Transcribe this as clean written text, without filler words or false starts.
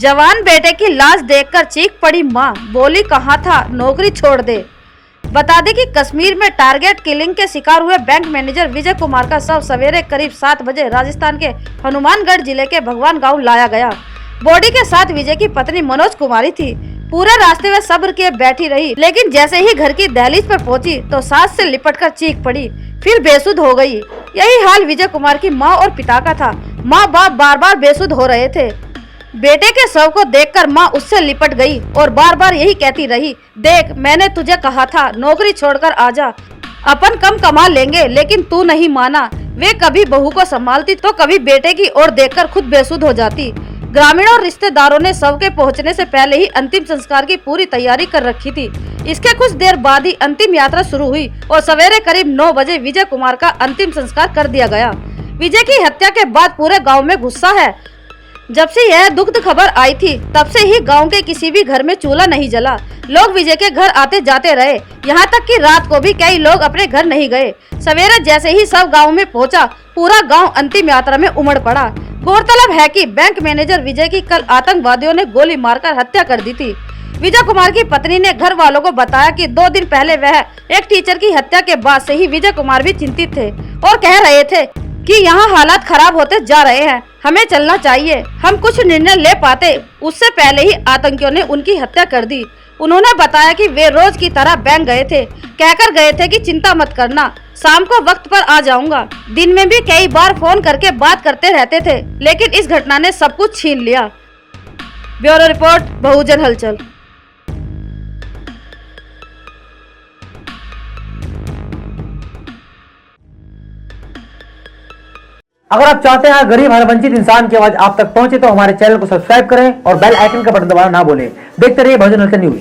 जवान बेटे की लाश देखकर चीख पड़ी मां, बोली कहाँ था, नौकरी छोड़ दे। बता दें कि कश्मीर में टारगेट किलिंग के शिकार हुए बैंक मैनेजर विजय कुमार का शव सवेरे करीब 7 बजे राजस्थान के हनुमानगढ़ जिले के भगवान गांव लाया गया। बॉडी के साथ विजय की पत्नी मनोज कुमारी थी। पूरे रास्ते में सब्र किए बैठी रही, लेकिन जैसे ही घर की दहलीज पर पहुंची तो सांस से लिपटकर चीख पड़ी, फिर बेसुध हो गई। यही हाल विजय कुमार की मां और पिता का था। मां बाप बार बार बेसुध हो रहे थे। बेटे के शव को देखकर मां उससे लिपट गई और बार बार यही कहती रही, देख मैंने तुझे कहा था नौकरी छोड़कर आजा, अपन कम कमा लेंगे, लेकिन तू नहीं माना। वे कभी बहू को संभालती तो कभी बेटे की ओर देखकर खुद बेसुध हो जाती। ग्रामीणों और रिश्तेदारों ने शव के पहुंचने से पहले ही अंतिम संस्कार की पूरी तैयारी कर रखी थी। इसके कुछ देर बाद ही अंतिम यात्रा शुरू हुई और सवेरे करीब 9 बजे विजय कुमार का अंतिम संस्कार कर दिया गया। विजय की हत्या के बाद पूरे गाँव में गुस्सा है। जब से यह दुखद खबर आई थी तब से ही गांव के किसी भी घर में चूल्हा नहीं जला। लोग विजय के घर आते जाते रहे, यहाँ तक कि रात को भी कई लोग अपने घर नहीं गए। सवेरे जैसे ही सब गांव में पहुंचा, पूरा गांव अंतिम यात्रा में उमड़ पड़ा। गौरतलब है कि बैंक मैनेजर विजय की कल आतंकवादियों ने गोली मारकर हत्या कर दी थी। विजय कुमार की पत्नी ने घर वालों को बताया कि 2 दिन पहले वह एक टीचर की हत्या के बाद से ही विजय कुमार भी चिंतित थे और कह रहे थे कि यहाँ हालात खराब होते जा रहे हैं, हमें चलना चाहिए, हम कुछ निर्णय ले पाते। उससे पहले ही आतंकियों ने उनकी हत्या कर दी। उन्होंने बताया कि वे रोज की तरह बैंक गए थे, कहकर गए थे कि चिंता मत करना, शाम को वक्त पर आ जाऊंगा। दिन में भी कई बार फोन करके बात करते रहते थे, लेकिन इस घटना ने सब कुछ छीन लिया। ब्यूरो रिपोर्ट, बहुजन हलचल। अगर आप चाहते हैं गरीब हर वंचित इंसान की आवाज आप तक पहुंचे तो हमारे चैनल को सब्सक्राइब करें और बेल आइकन का बटन दबाना ना भूलें। देखते रहिए बहुजन हलचल न्यूज।